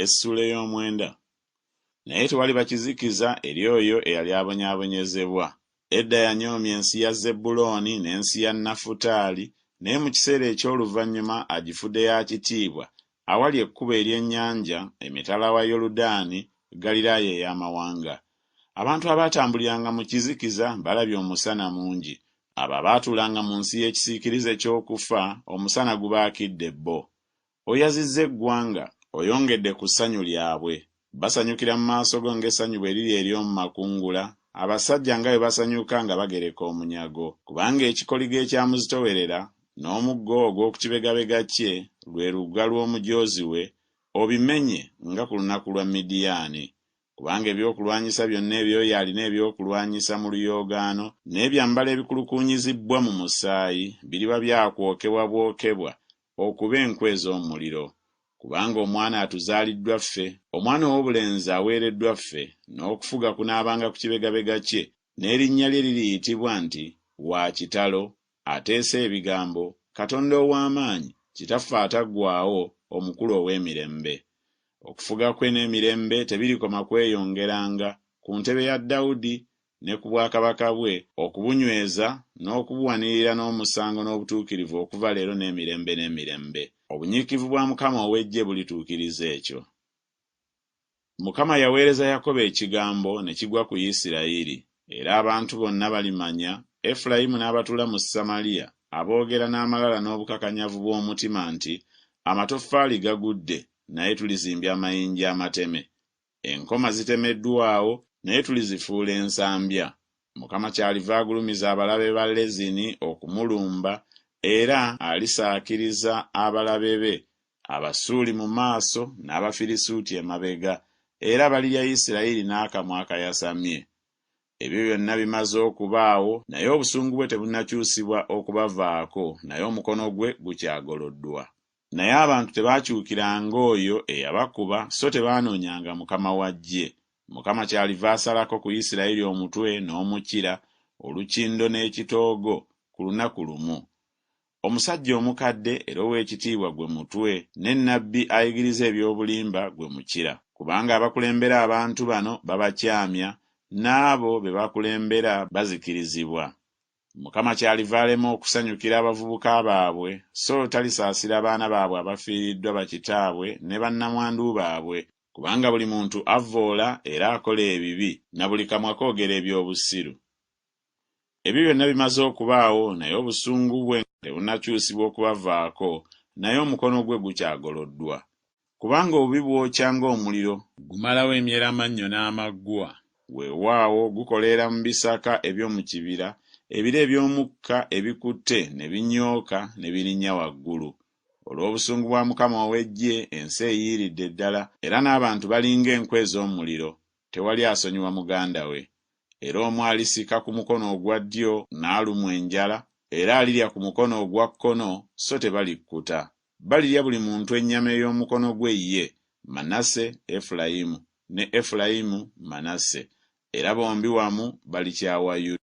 Essuula ey'omwenda. Naye tewali bakizikiza eri oyo eyali abonyaabonyezebwa. Edda yanyoomye ensi ya Zebbulooni n'ensi ya Nafutaali, naye mu kiseera eky'oluvannyuma agifudde ya kitiibwa awali ekkubo ery'ennyanja, emitala wa Yoludaani, Ggaliraaya ey'amawanga. Abantu abaatambuliranga mu kizikiza balabye omusana mungi. Abo abaatuulanga mu nsi y'ekisiikirize ky'okufa, omusana gubaakidde bo. Oyazizza eggwanga, oyongedde ku ssanyu lyabwe. Basanyukira mu maaso go ng'essanyu bwe liri ery'omu makungula, abasajja nga bwe basanyuka nga bagereka omunyago. Kubanga ekikoligo ekyamuzitowerera n'omuggo ogw'oku kibegabega kye lwe lugga lw'omujoozi we, obimenye nga ku lunaku lwa Midiyaani. Kubanga ebyokulwanyisa byonna ebyoyo alina ebyokulwanyisa mu luyoogaano, n'ebyambalo ebikulukuunyizibbwa mu musaayi biriba byakwokebwa bwokebwa okuba enkwe ez'omuliro. Kubanga omwana atuzaaliddwa ffe, omwana ow'obulenzi aweereddwa ffe, n'okufuga kunaabanga ku kibegabega kye, n'erinnya lye liriyitibwa nti wa kitalo, ateesa ebigambo, Katonda ow'amaanyi, Kitaffe ataggwaawo, omukulu ow'emirembe. Okufuga kwe n'emirembe tebirikoma kweyongeranga ku ntebe ya Dawudi ne ku bwakabaka bwe, okubunyweza n'okubuwanirira n'omusango n'obutuukirivu okuva leero n'emirembe n'emirembe. Obunyiikivu bwa Mukama ow'Eggye bulituukiriza ekyo. Mukama yaweereza Yakobo ekigambo ne kigwa ku Isirayiri, era abantu bonna balimanya, Efulayimu n'abatuula mu Samaliya, aboogera n'amalala n'obukakanyavu bw'omutima nti, amatoffaali gagudde, naye tulizimbya amayinja amateme. Enkoma zitemeddwawo, naye tulizifuula ensambya. Mukama kyaliva agulumiza abalabe ba Lezini okumulumba, era alisaakiriza abalabe be, Abasuuli mu maaso n'Abafirisuuti emabega, era balirya Isirayiri n'akamwa akayasamye. Ebyo byonna bimaze okubaawo, naye obusungu bwe tebunnakyusibwa okubavaako, naye omukono gwe gukyagoloddwa. Naye abantu tebaakyukiranga oyo eyabakuba, so tebaanoonyanga Mukama wa ggye. Mukama kyaliva asalako ku Isirayiri omutwe n'omukira, olukindo n'ekitoogo ku lunaku lumu. Omusajja omukadde era ow'ekitiibwa gwe mutwe, ne nnabbi ayigiriza eby'obulimba gwe mukira. Kubanga abakulembera abantu bano babakyamya, n'abo be bakulembera bazikirizibwa. Mukama kyaliva alema okusanyukira abavubuka baabwe, so talisaasira baana baabwe abafiiriddwa bakitaabwe ne bannamwandu baabwe. Kubanga buli muntu avvoola era akola ebibi, na buli kamwa koogera eby'obusiru. Ebyo byonna bimaze okubaawo, naye obusungu bwe tebunnakyusibwa okubavaako, naye omukono gwe gukyagoloddwa. Kubanga obubi bwokya ng'omuliro, gumalawo emyeramannyo n'amaggwa. Weewaawo gukoleera mu bisaka eby'omu kibira, ebire eby'omukka ebikutte ne binyooka ne birinnya waggulu. Olw'obusungu bwa Mukama ow'Eggye ensi eyiiridde ddala, era n'abantu balinga enkwe ez'omuliro, tewali asonyiwa muganda we. Era omu alisika ku mukono ogwa ddyo n'alumwa enjala, era alirya ku mukono ogwa kkono, so tebalikkuta. Balirya buli muntu ennyama ey'omukono gwe ye, Manase Efulayimu, ne Efulayimu Manase, era bombi wamu balikyawa Yuda.